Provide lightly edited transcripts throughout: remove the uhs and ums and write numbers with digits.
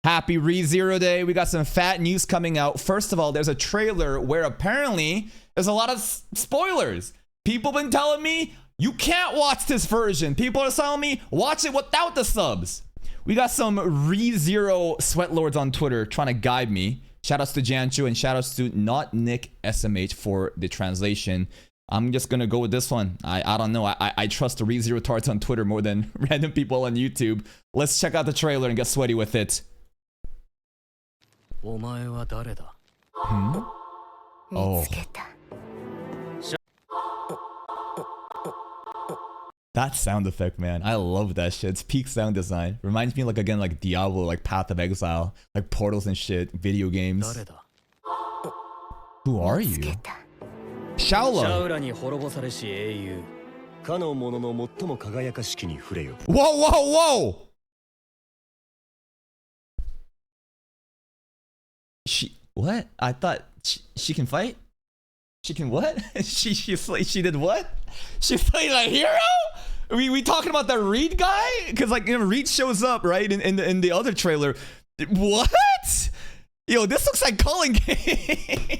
Happy ReZero Day. We got some fat news coming out. First of all, there's a trailer where apparently there's a lot of spoilers. People been telling me you can't watch this version. People are telling me watch it without the subs. We got some ReZero sweatlords on Twitter trying to guide me. Shoutouts to Janchu and shoutouts to not Nick SMH for the translation. I'm just gonna go with this one. I don't know. I trust the ReZero tarts on Twitter more than random people on YouTube. Let's check out the trailer and get sweaty with it. Hmm? Oh. That sound effect, man. I love that shit. It's peak sound design. Reminds me like again like Diablo, like Path of Exile, like Portals and shit, video games. Who are you? Shaola. Whoa, whoa, whoa! She what? I thought she can fight? She can what? she did what? She played a hero? We talking about the REID guy? Because like, you know, REID shows up right in the other trailer. What? Yo, this looks like Culling game.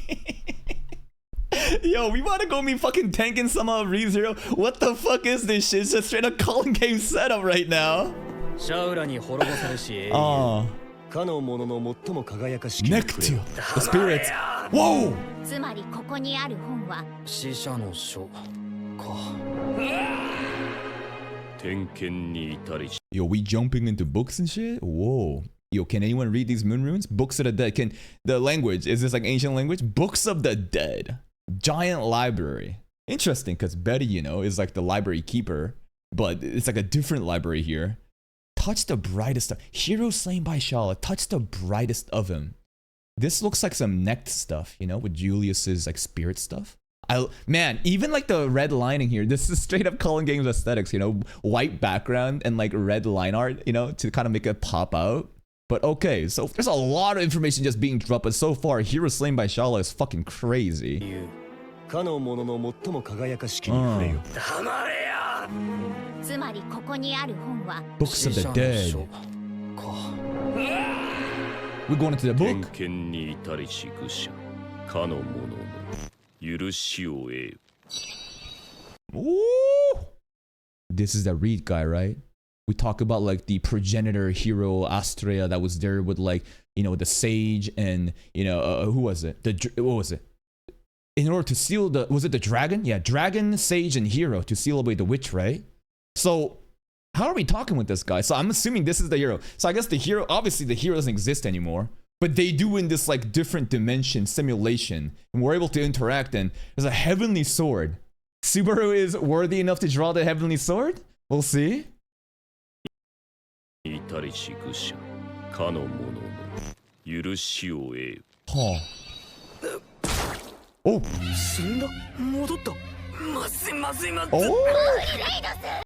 Yo, we want to go me fucking tanking some of ReZero. What the fuck is this shit? It's just straight up Culling game setup right now. Oh. Nectar, the spirits. Whoa! Yo, we jumping into books and shit? Whoa. Yo, can anyone read these moon runes? Books of the dead. Can the language, is this like ancient language? Books of the dead. Giant library. Interesting, because Betty, you know, is like the library keeper, but it's like a different library here. Touch the brightest of hero slain by Shala. Touch the brightest of him. This looks like some necked stuff, you know, with Julius's like spirit stuff. Man, even like the red lining here. This is straight up Culling Games aesthetics, you know, white background and like red line art, you know, to kind of make it pop out. But okay, so there's a lot of information just being dropped, but so far, hero slain by Shala is fucking crazy. Books of the dead. We're going into the book. Ooh. This is the REID guy, right? We talk about like the progenitor hero Astrea that was there with like, you know, the sage and, you know, who was it? What was it? In order to seal the, was it the dragon? Yeah, dragon, sage, and hero to seal away the witch, right? So how are we talking with this guy? So I'm assuming this is the hero. So I guess the hero, obviously the hero doesn't exist anymore, but they do in this like different dimension simulation, and we're able to interact, and there's a heavenly sword. Subaru is worthy enough to draw the heavenly sword? We'll see. Huh. Oh.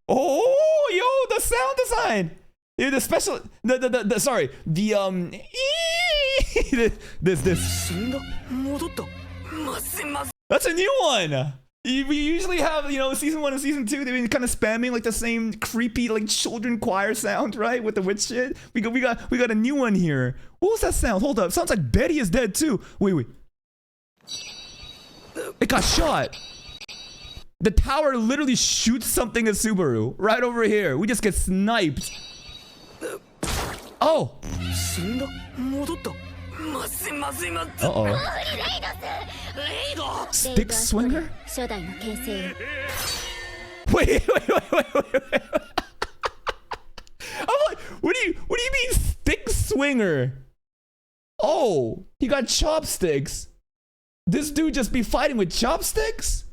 Oh, yo, the sound design. Yeah, the special, sorry, the this. That's a new one. We usually have, you know, season 1 and season 2, they've been kind of spamming like the same creepy like children choir sound, right? With the witch shit. We got a new one here. What was that sound? Hold up. Sounds like Betty is dead too. Wait. It got shot. The tower literally shoots something at Subaru right over here. We just get sniped. Oh. Uh-oh. Stick swinger? Wait. I'm like, what do you mean stick swinger? Oh, he got chopsticks. This dude just be fighting with chopsticks?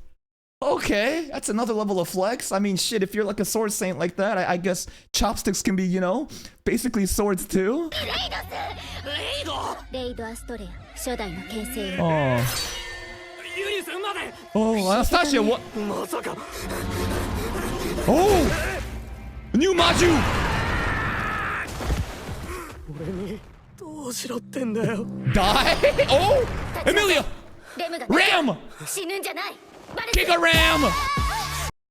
Okay, that's another level of flex. I mean, shit, if you're like a sword saint like that, I guess chopsticks can be, you know, basically swords too. Oh, Anastasia, what? Oh! New Maju! Die? Oh! Emilia! Ram! Giga Ram!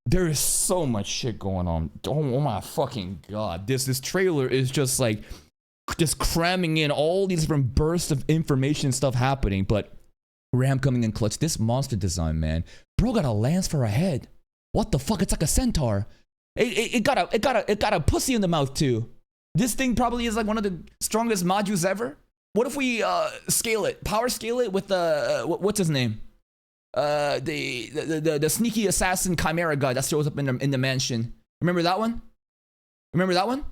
There is so much shit going on. Oh my fucking god. This trailer is just like just cramming in all these different bursts of information stuff happening. But Ram coming in clutch. This monster design, man. Bro got a lance for a head. What the fuck? It's like a centaur. It got a pussy in the mouth too. This thing probably is like one of the strongest modules ever. What if we scale it, power scale it with the what's his name? The sneaky assassin chimera guy that shows up in the mansion. Remember that one? Remember that one?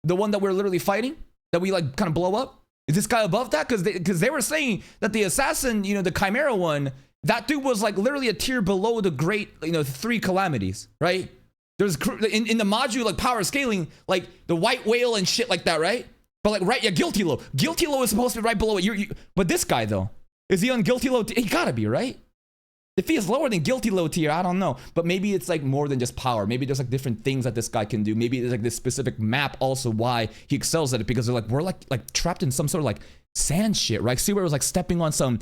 The one that we're literally fighting, that we like kind of blow up. Is this guy above that? Because they were saying that the assassin, you know, the chimera one, that dude was like literally a tier below the great, you know, 3 calamities, right? There's in the module like power scaling, like the white whale and shit like that, right? But like right, yeah, guilty low. Guilty low is supposed to be right below it. But this guy though, is he on guilty low? He gotta be, right? If he is lower than guilty low tier, I don't know. But maybe it's like more than just power. Maybe there's like different things that this guy can do. Maybe there's like this specific map also why he excels at it, because they're like, we're like trapped in some sort of like sand shit, right? See where it was like stepping on some,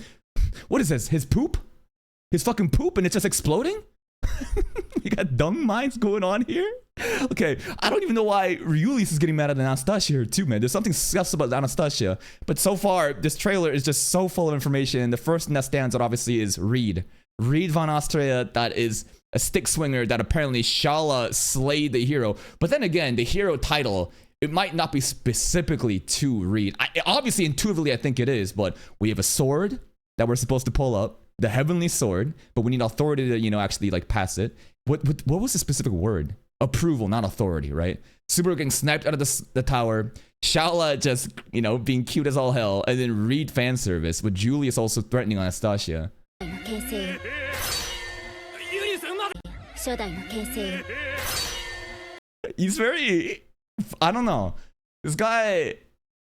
what is this? His poop? His fucking poop, and it's just exploding? You got dung mines going on here? Okay, I don't even know why Ryulis is getting mad at Anastasia here too, man. There's something sus about Anastasia. But so far, this trailer is just so full of information. The first thing that stands out obviously is REID. REID von Austria, that is a stick swinger that apparently Shala slayed the hero. But then again, the hero title, it might not be specifically to REID. Obviously, intuitively, I think it is, but we have a sword that we're supposed to pull up, the heavenly sword, but we need authority to, you know, actually like pass it. What was the specific word? Approval, not authority, right? Subaru getting sniped out of the tower. Shala just, you know, being cute as all hell. And then REID fan service, with Julius also threatening Anastasia. He's very, I don't know. This guy,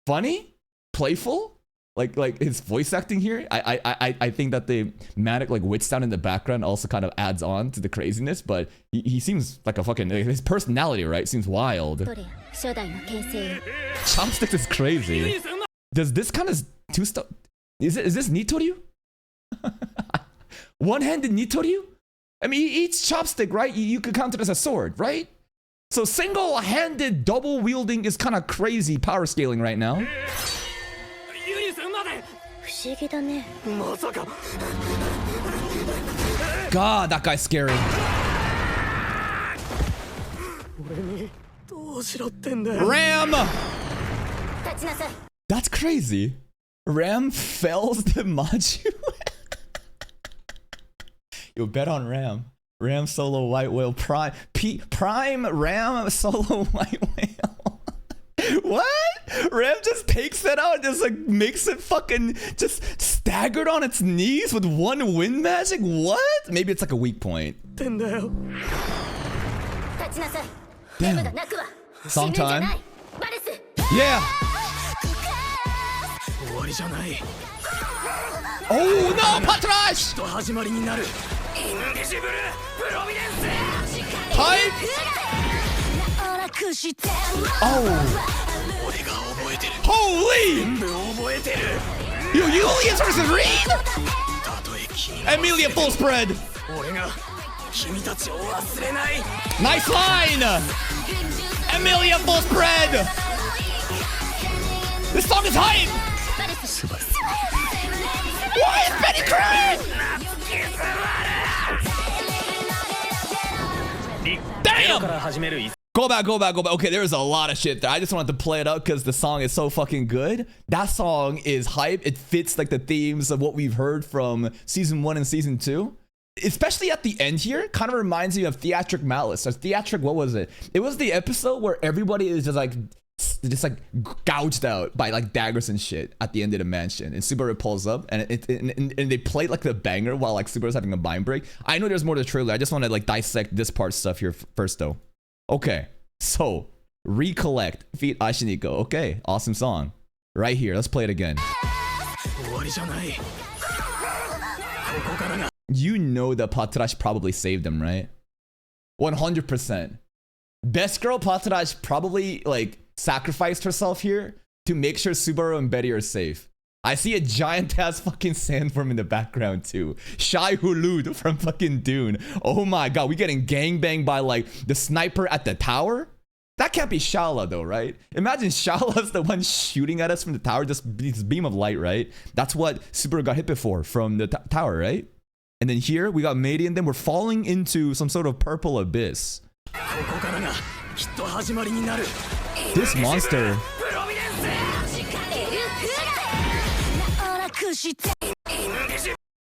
funny, playful. Like his voice acting here, I think that the manic like wit sound in the background also kind of adds on to the craziness, but he seems like a fucking, his personality, right, seems wild. Chopsticks is crazy. Does this kind of two stuff, is this Nitoryu? One-handed Nitoryu? I mean, each chopstick, right, you could count it as a sword, right? So single-handed double wielding is kind of crazy power scaling right now. God, that guy's scary. Ram! That's crazy. Ram fells the module. Yo, bet on Ram. Ram solo white whale prime. Prime Ram solo white whale. What? Ram just takes it out and just like makes it fucking just staggered on its knees with one wind magic? What? Maybe it's like a weak point. Damn. Song time. Yeah. Oh no, Patrash! Hype! Oh! Holy! Yo, Julius versus REID? Emilia full spread! Nice line! Emilia full spread! This song is hype! Why is Betty crying? Damn! Go back. Okay, there's a lot of shit there. I just wanted to play it up because the song is so fucking good. That song is hype. It fits like the themes of what we've heard from season 1 and season 2. Especially at the end here, kind of reminds me of Theatric Malice. Or Theatric, what was it? It was the episode where everybody is just like gouged out by like daggers and shit at the end of the mansion, and Subaru pulls up and they play like the banger while like Subaru's having a mind break. I know there's more to the trailer. I just want to like dissect this part stuff here first though. Okay, so Recollect feat Ashiniko. Okay, awesome song right here. Let's play it again. You know that Patrash probably saved him, right? 100%. Best girl Patrash probably like sacrificed herself here to make sure Subaru and Betty are safe. I see a giant ass fucking sandworm in the background too. Shai Hulud from fucking Dune. Oh my god, we getting gangbanged by like the sniper at the tower? That can't be Shala though, right? Imagine Shala's the one shooting at us from the tower, just this beam of light, right? That's what Subaru got hit before from the tower, right? And then here we got Meidi, and then we're falling into some sort of purple abyss. This monster.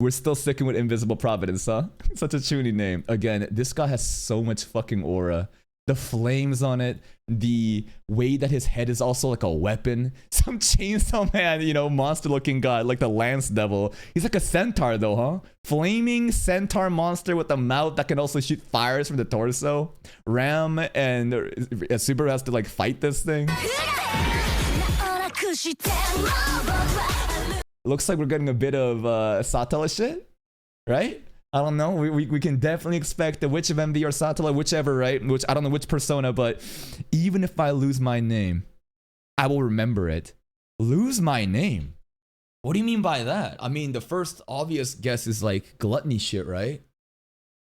We're still sticking with Invisible Providence, huh? Such a chuny name. Again, this guy has so much fucking aura. The flames on it, the way that his head is also like a weapon. Some chainsaw man, you know, monster looking god, like the Lance Devil. He's like a centaur though, huh? Flaming centaur monster with a mouth that can also shoot fires from the torso. Ram and Subaru has to like fight this thing. Looks like we're getting a bit of Satella shit, right? I don't know. We can definitely expect the Witch of Envy or Satella, whichever, right? Which I don't know which persona, but even if I lose my name, I will remember it. Lose my name? What do you mean by that? I mean, the first obvious guess is like gluttony shit, right?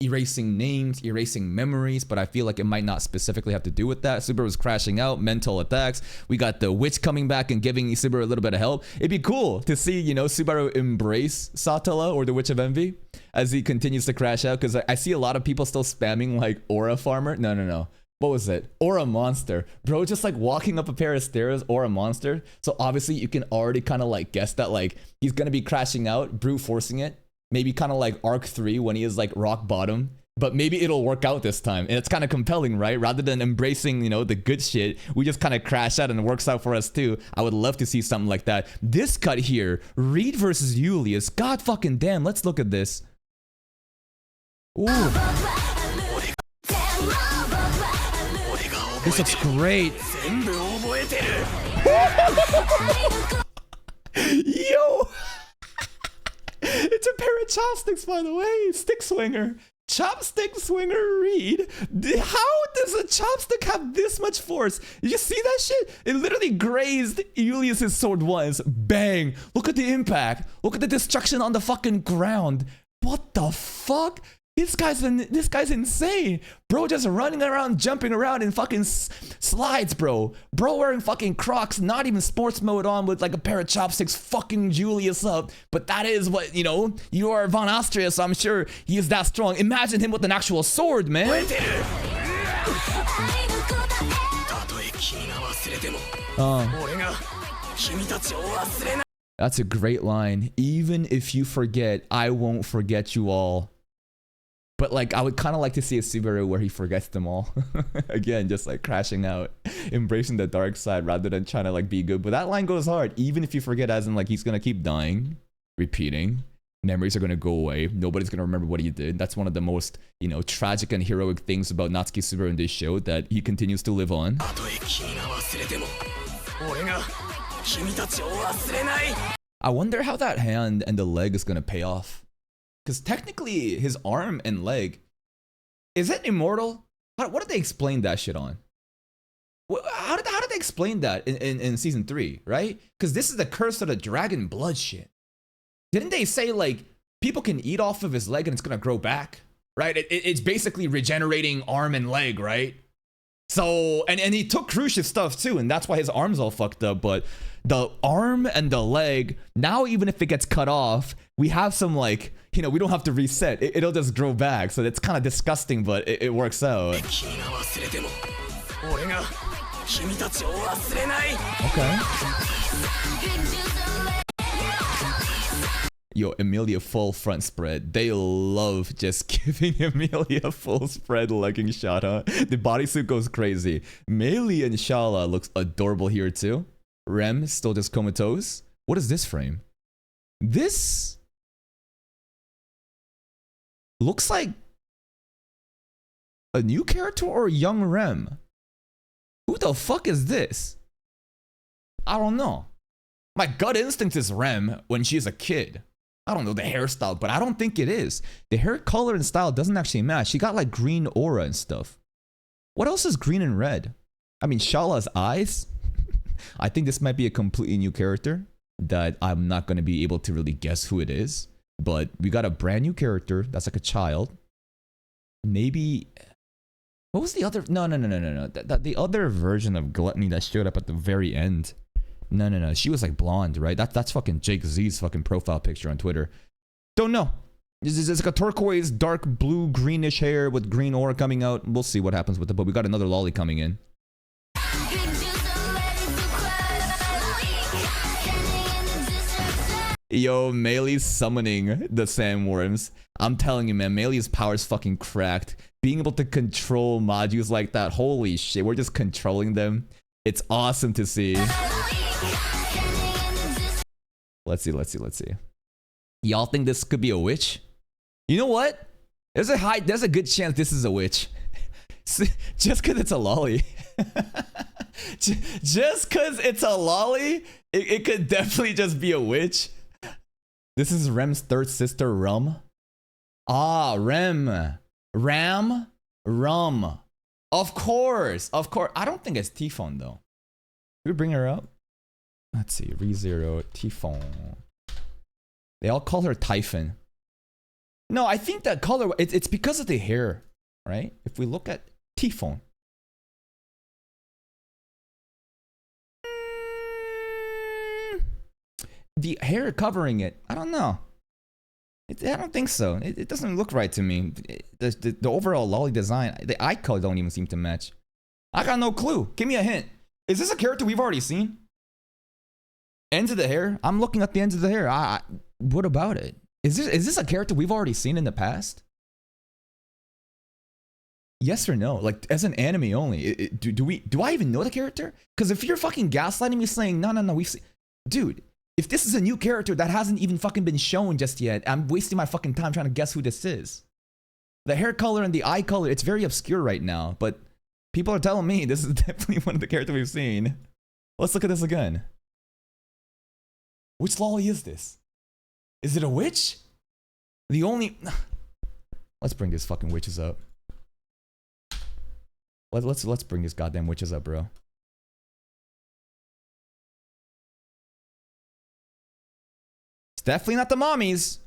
Erasing names, erasing memories, but I feel like it might not specifically have to do with that. Subaru was crashing out, mental attacks. We got the witch coming back and giving Subaru a little bit of help. It'd be cool to see, you know, Subaru embrace Satella or the Witch of Envy as he continues to crash out, because I see a lot of people still spamming like Aura Farmer. No. What was it? Aura Monster. Bro, just like walking up a pair of stairs, Aura Monster. So obviously you can already kind of like guess that like he's going to be crashing out, brute forcing it. Maybe kind of like Arc 3 when he is like rock bottom. But maybe it'll work out this time. And it's kind of compelling, right? Rather than embracing, you know, the good shit, we just kind of crash out and it works out for us too. I would love to see something like that. This cut here, REID versus Julius. God fucking damn, let's look at this. Ooh. This looks great. Yo! It's a pair of chopsticks, by the way. Stick swinger. Chopstick swinger REID. How does a chopstick have this much force? Did you see that shit? It literally grazed Julius's sword once. Bang. Look at the impact. Look at the destruction on the fucking ground. What the fuck? This guy's insane. Bro just running around, jumping around in fucking slides, bro. Bro wearing fucking Crocs, not even sports mode on with like a pair of chopsticks fucking Julius up. But that is what, you know, you are Von Austria, so I'm sure he is that strong. Imagine him with an actual sword, man. That's a great line. Even if you forget, I won't forget you all. But like, I would kind of like to see a Subaru where he forgets them all. Again, just like crashing out, embracing the dark side rather than trying to like be good. But that line goes hard. Even if you forget, as in like he's gonna keep dying, repeating. Memories are gonna go away. Nobody's gonna remember what he did. That's one of the most, you know, tragic and heroic things about Natsuki Subaru in this show, that he continues to live on. I wonder how that hand and the leg is gonna pay off. Because technically, his arm and leg, is it immortal? What did they explain that shit on? How did they explain that in season 3, right? Because this is the curse of the dragon blood shit. Didn't they say like people can eat off of his leg and it's gonna grow back, right? It's basically regenerating arm and leg, right? So, and he took Crucius stuff too, and that's why his arm's all fucked up. But the arm and the leg, now even if it gets cut off, we have some like, you know, we don't have to reset. It'll just grow back. So it's kind of disgusting, but it works out. Okay. Yo, Emilia full front spread. They love just giving Emilia full spread legging shot, huh? The bodysuit goes crazy. Meili and Shala looks adorable here too. Rem still just comatose. What is this frame? This looks like a new character or a young Rem. Who the fuck is this? I don't know. My gut instinct is Rem when she's a kid. I don't know the hairstyle, but I don't think it is. The hair color and style doesn't actually match. She got like green aura and stuff. What else is green and red? I mean, Shala's eyes. I think this might be a completely new character that I'm not going to be able to really guess who it is. But we got a brand new character that's like a child. Maybe What was the other? No. The other version of Gluttony that showed up at the very end. No. She was like blonde, right? That's fucking Jake Z's fucking profile picture on Twitter. Don't know. It's like a turquoise, dark blue, greenish hair with green aura coming out. We'll see what happens with it, but we got another lolly coming in. Yo, Meilei's summoning the sandworms. I'm telling you, man, Meilei's power is fucking cracked. Being able to control modules like that, holy shit, we're just controlling them. It's awesome to see. Let's see. Y'all think this could be a witch? You know what? There's a good chance this is a witch. Just because it's a lolly. Just because it's a lolly, it could definitely just be a witch. This is Rem's third sister, Rum. Ah, Ram. Of course. I don't think it's Typhon though. Can we bring her up? Let's see, ReZero, Typhon. They all call her Typhon. No, I think that color, it's because of the hair, right? If we look at Typhon. The hair covering it, I don't know. I don't think so. It doesn't look right to me. The overall lolly design, the eye color don't even seem to match. I got no clue. Give me a hint. Is this a character we've already seen? Ends of the hair? I'm looking at the ends of the hair. What about it? Is this a character we've already seen in the past? Yes or no? Like, as an anime only. Do I even know the character? Because if you're fucking gaslighting me saying, no, we've seen... Dude, if this is a new character that hasn't even fucking been shown just yet, I'm wasting my fucking time trying to guess who this is. The hair color and the eye color, it's very obscure right now, but people are telling me this is definitely one of the characters we've seen. Let's look at this again. Which lolly is this? Is it a witch? The only... Let's bring these fucking witches up. Let's bring these goddamn witches up, bro. It's definitely not the mommies.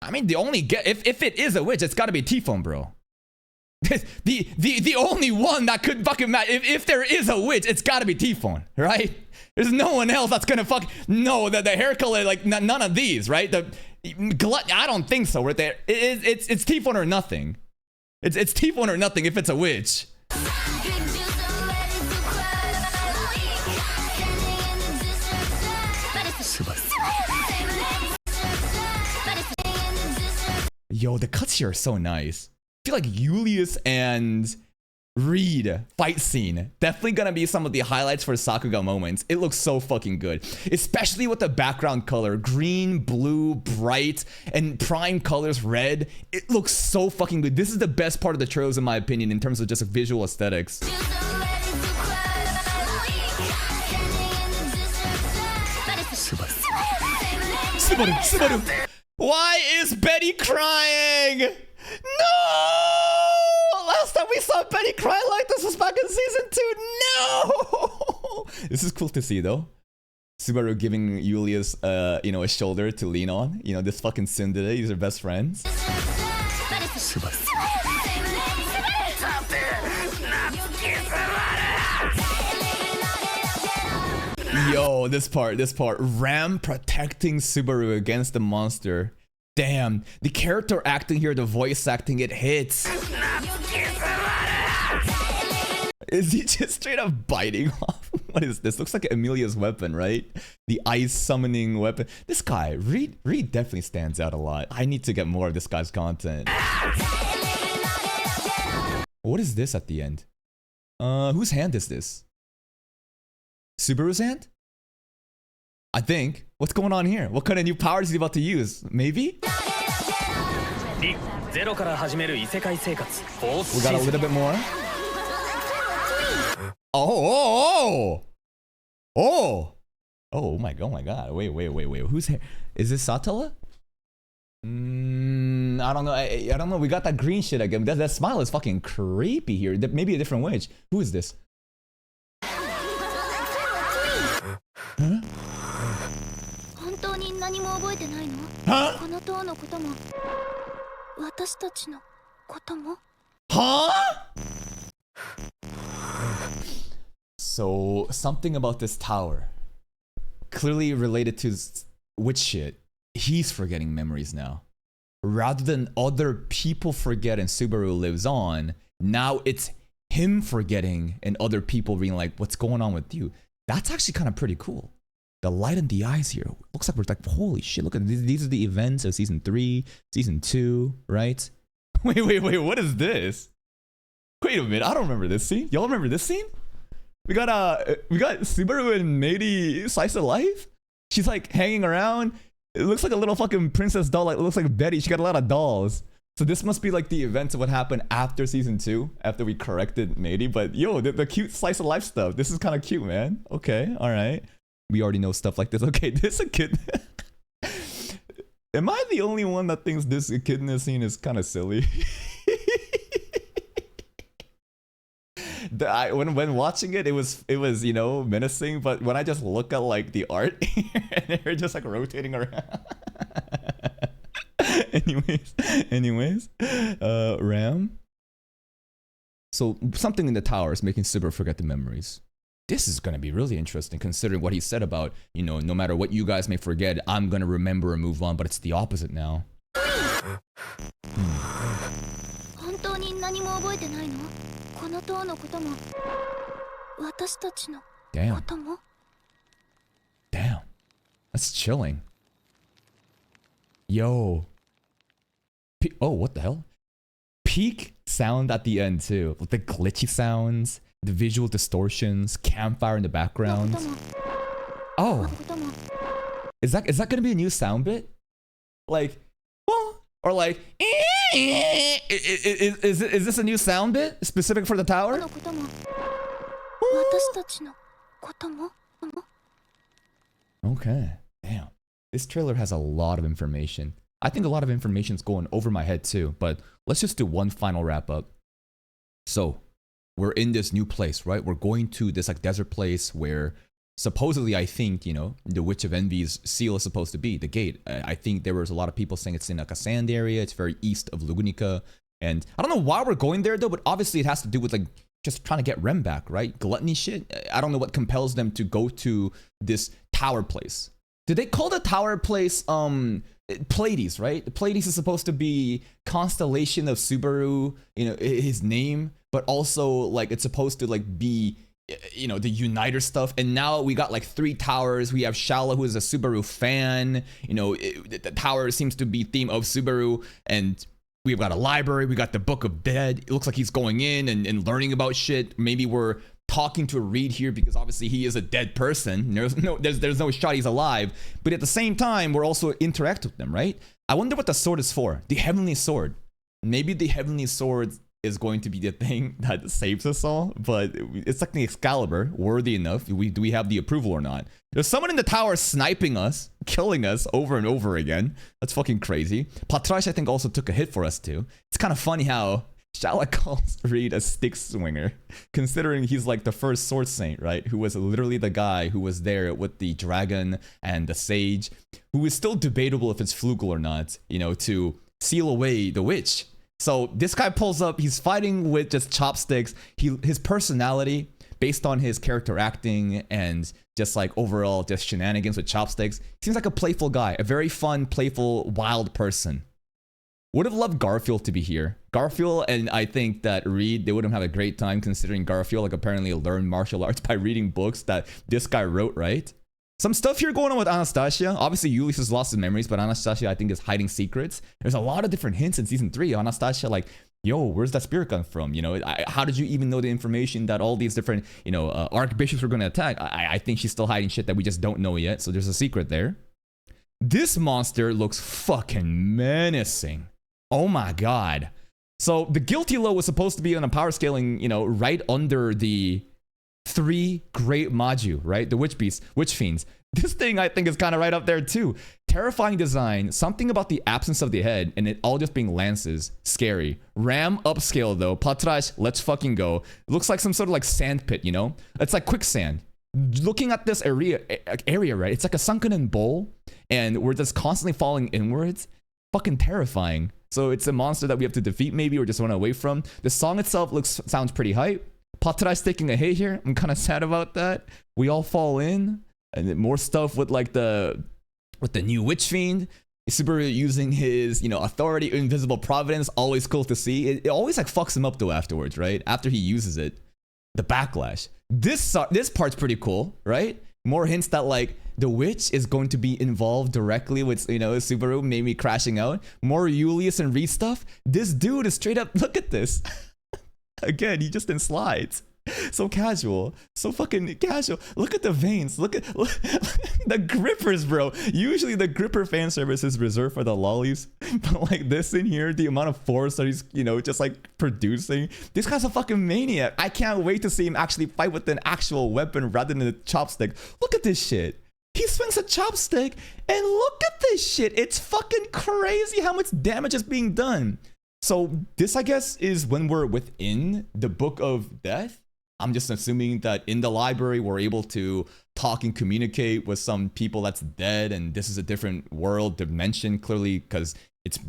I mean, the only if it is a witch, it's gotta be Typhon, bro. the only one that could fucking matter. If there is a witch, it's gotta be Typhon, right? There's no one else that's gonna fuck. No, the hair color, like none of these, right? I don't think so. Right there, it's Typhon or nothing. It's Typhon or nothing if it's a witch. Yo, the cuts here are so nice. I feel like Julius and REID fight scene definitely gonna be some of the highlights for Sakuga moments. It looks so fucking good, especially with the background color, green, blue, bright, and prime colors red. It looks so fucking good. This is the best part of the trailers in my opinion in terms of just visual aesthetics. Subaru. Why is Betty crying? No! Last time we saw Betty cry like this was back in season 2. No! This is cool to see though. Subaru giving Julius, a shoulder to lean on. You know, this fucking tsundere, these are best friends. Yo, this part. Ram protecting Subaru against the monster. Damn, the character acting here, the voice acting, it hits. Is he just straight up biting off? What is this? Looks like Emilia's weapon, right? The ice summoning weapon. This guy, REID definitely stands out a lot. I need to get more of this guy's content. What is this at the end? Whose hand is this? Subaru's hand? I think. What's going on here? What kind of new powers is he about to use? Maybe? We got a little bit more. Oh my god. Wait. Who's here? Is this Satella? I don't know. I don't know. We got that green shit again. That smile is fucking creepy here. Maybe a different witch. Who is this? Huh? Huh? Huh? So, something about this tower. Clearly related to witch shit. He's forgetting memories now. Rather than other people forget and Subaru lives on, now it's him forgetting and other people being like, what's going on with you? That's actually kind of pretty cool. The light in the eyes here. Looks like we're like, holy shit, look at these. These are the events of season 3, season 2, right? Wait, what is this? Wait a minute, I don't remember this scene. Y'all remember this scene? We got Subaru and Meiri slice of life. She's like hanging around. It looks like a little fucking princess doll. Like, it looks like Betty. She got a lot of dolls. So this must be like the events of what happened after season 2, after we corrected Meiri. But yo, the cute slice of life stuff. This is kind of cute, man. Okay, all right. We already know stuff like this. Okay, this a kid. Am I the only one that thinks this echidna scene is kind of silly? When watching it, it was you know, menacing, but when I just look at like the art and they're just like rotating around. anyways, Ram. So something in the tower is making Subaru forget the memories. This is gonna be really interesting considering what he said about, you know, no matter what you guys may forget, I'm gonna remember and move on, but it's the opposite now. Damn. That's chilling. Yo. Oh, what the hell? Peak sound at the end too. With the glitchy sounds, the visual distortions, campfire in the background. Oh. Is that gonna be a new sound bit? Like, or like, is this a new sound bit specific for the tower? Okay, damn. This trailer has a lot of information. I think a lot of information is going over my head too, but let's just do one final wrap up. So, we're in this new place, right? We're going to this like desert place where supposedly, I think, you know, the Witch of Envy's seal is supposed to be, the gate. I think there was a lot of people saying it's in like a sand area. It's very east of Lugunica. And I don't know why we're going there though, but obviously it has to do with like just trying to get Rem back, right? Gluttony shit. I don't know what compels them to go to this tower place. Did they call the tower place Pleiades, right? Pleiades is supposed to be constellation of Subaru, you know, his name, but also like it's supposed to like be, you know, the uniter stuff. And now we got like 3 towers. We have Shala, who is a Subaru fan. You know, the tower seems to be theme of Subaru. And we've got a library. We got the Book of Dead. It looks like he's going in and learning about shit. Maybe we're talking to a REID here because obviously he is a dead person. There's no shot he's alive. But at the same time, we're also interact with them, right? I wonder what the sword is for. The Heavenly Sword. Maybe the Heavenly Sword is going to be the thing that saves us all, but it's like the Excalibur, worthy enough. Do we have the approval or not? There's someone in the tower sniping us, killing us over and over again. That's fucking crazy. Patrash, I think, also took a hit for us too. It's kind of funny how Shala calls REID a stick swinger, considering he's like the first sword saint, right? Who was literally the guy who was there with the dragon and the sage, who is still debatable if it's Flugel or not, you know, to seal away the witch. So this guy pulls up, he's fighting with just chopsticks. His personality, based on his character acting and just like overall just shenanigans with chopsticks, seems like a playful guy, a very fun, playful, wild person. Would have loved Garfield to be here. Garfield, and I think that REID, they would have had a great time considering Garfield like apparently learned martial arts by reading books that this guy wrote, right? Some stuff here going on with Anastasia. Obviously, Ulysses lost his memories, but Anastasia, I think, is hiding secrets. There's a lot of different hints in season 3. Anastasia, like, yo, where's that spirit gun from? You know, how did you even know the information that all these different, you know, archbishops were going to attack? I think she's still hiding shit that we just don't know yet. So there's a secret there. This monster looks fucking menacing. Oh my god. So the guilty low was supposed to be on a power scaling, you know, right under the 3 great Maju, right? The witch beasts, witch fiends. This thing I think is kind of right up there too. Terrifying design, something about the absence of the head and it all just being lances. Scary. Ram upscale though. Patrash, let's fucking go. It looks like some sort of like sand pit, you know? It's like quicksand. Looking at this area, right? It's like a sunken in bowl and we're just constantly falling inwards. Fucking terrifying. So it's a monster that we have to defeat maybe or just run away from. The song itself sounds pretty hype. Patrai's taking a hit here. I'm kind of sad about that. We all fall in. And then more stuff with like the new Witch Fiend. Subaru using his, authority, invisible providence. Always cool to see. It always like fucks him up though afterwards, right? After he uses it. The backlash. This part's pretty cool, right? More hints that like the witch is going to be involved directly with, Subaru maybe crashing out. More Julius and Reed stuff. This dude is straight up, look at this. Again, he just in slides. So casual. So fucking casual. Look at the veins. Look at the grippers, bro. Usually the gripper fan service is reserved for the lollies. But like this in here, the amount of force that he's, just like producing. This guy's a fucking maniac. I can't wait to see him actually fight with an actual weapon rather than a chopstick. Look at this shit. He swings a chopstick and look at this shit. It's fucking crazy how much damage is being done. So this, I guess, is when we're within the Book of Death. I'm just assuming that in the library, we're able to talk and communicate with some people that's dead. And this is a different world dimension, clearly, because it's,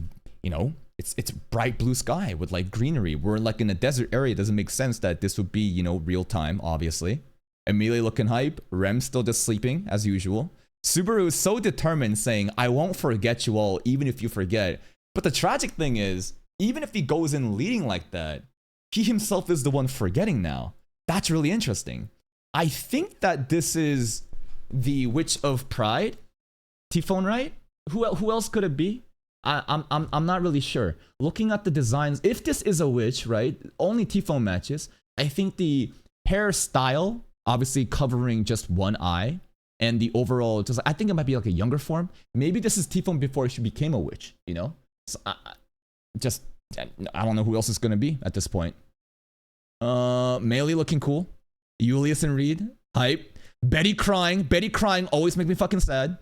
it's bright blue sky with like greenery. We're like in a desert area. It doesn't make sense that this would be, real time, obviously. Emilia looking hype. Rem still just sleeping as usual. Subaru is so determined saying, I won't forget you all, even if you forget. But the tragic thing is, even if he goes in leading like that, he himself is the one forgetting now. That's really interesting. I think that this is the Witch of Pride, Typhon, right? Who else could it be? I'm not really sure. Looking at the designs, if this is a witch, right? Only Typhon matches. I think the hairstyle, obviously covering just one eye, and the overall, I think it might be like a younger form. Maybe this is Typhon before she became a witch. So I don't know who else it's gonna be at this point. Melee looking cool. Julius and Reed, hype. Betty crying. Betty crying always make me fucking sad.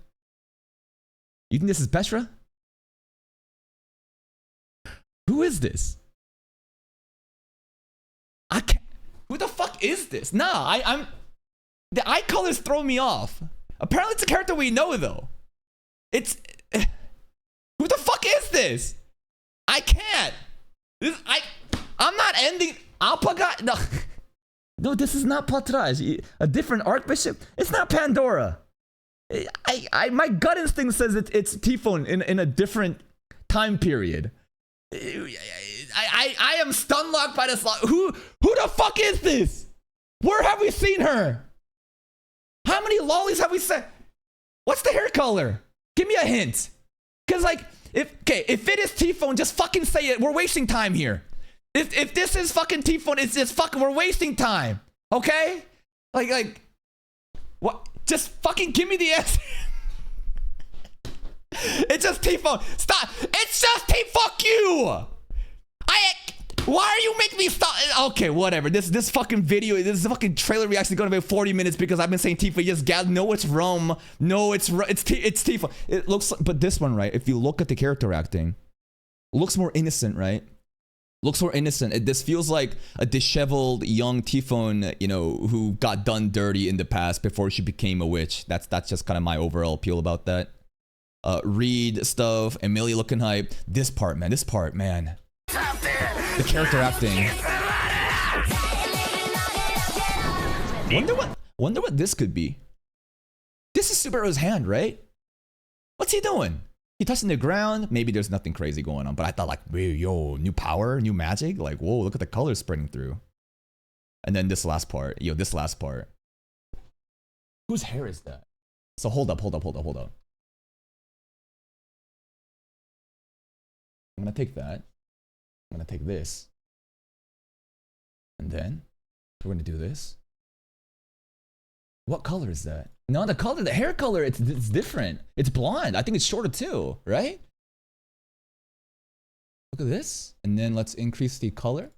You think this is Petra? Who is this? I can't. Who the fuck is this? Nah, I'm. The eye colors throw me off. Apparently, it's a character we know though. It's. Who the fuck is this? I can't. I'm not ending. Alpaga? No. No, this is not Patrai. A different Archbishop? It's not Pandora. My gut instinct says it's Typhon in a different time period. I am stun locked by this. Who the fuck is this? Where have we seen her? How many lollies have we seen? What's the hair color? Give me a hint. Cause like, if it is Typhon, just fucking say it. We're wasting time here. If this is fucking Typhon, it's just fucking, we're wasting time. Okay? Like, what? Just fucking give me the answer. It's just Typhon. Stop. It's just Typhon. Fuck you. Why are you making me stop? Okay, whatever. This fucking video, this fucking trailer reaction is going to be 40 minutes because I've been saying Typhon. Yes, Gad, no, it's Rome. No, it's Typhon. It looks, but this one, right? If you look at the character acting, looks more innocent, right? Looks more innocent. This feels like a disheveled young Typhon, who got done dirty in the past before she became a witch. That's just kind of my overall appeal about that. Reed stuff, Emilia looking hype. This part, man. The character acting. Wonder what this could be. This is Subaru's hand, right? What's he doing? He touching the ground. Maybe there's nothing crazy going on, but I thought like, yo, new power, new magic. Like, whoa, look at the colors spreading through. And then this last part. This last part. Whose hair is that? So hold up. I'm gonna take that. I'm gonna take this. And then we're gonna do this. What color is that? No, the hair color, it's different. It's blonde. I think it's shorter too, right? Look at this. And then let's increase the color.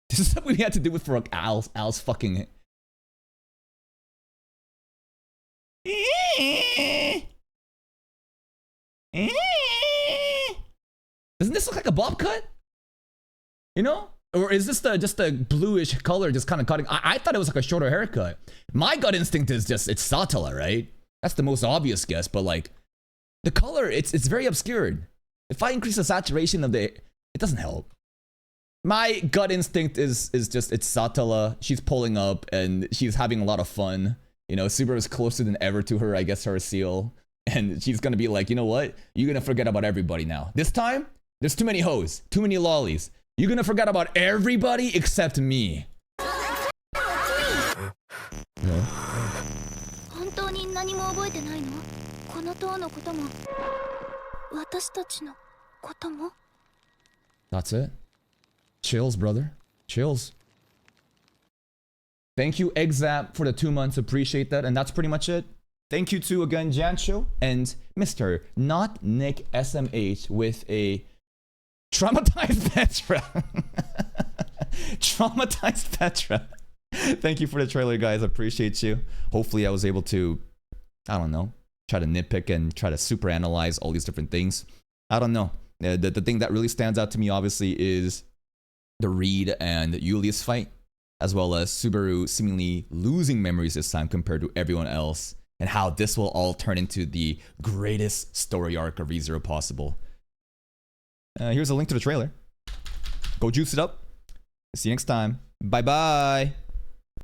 This is something we had to do with for like Al's fucking... Doesn't this look like a bob cut? Or is this just a bluish color just kind of cutting? I thought it was like a shorter haircut. My gut instinct is just, it's Satala, right? That's the most obvious guess, but like, the color, it's very obscured. If I increase the saturation of it doesn't help. My gut instinct is just it's Satala. She's pulling up and she's having a lot of fun. You know, Subaru is closer than ever to her, I guess, her seal. And she's gonna be like, you know what? You're gonna forget about everybody now. This time, there's too many hoes, too many lollies. You're gonna forget about everybody except me. No. That's it. Chills, brother. Chills. Thank you, Exap, for the 2 months. Appreciate that. And that's pretty much it. Thank you to, again, Jancho and Mr. Not Nick SMH with a traumatized Petra. Traumatized Petra. Thank you for the trailer, guys. Appreciate you. Hopefully I was able to, I don't know, try to nitpick and try to super analyze all these different things. I don't know. The thing that really stands out to me, obviously, is the REID and Julius fight, as well as Subaru seemingly losing memories this time compared to everyone else, and how this will all turn into the greatest story arc of ReZero possible. Here's a link to the trailer. Go juice it up. See you next time. Bye-bye.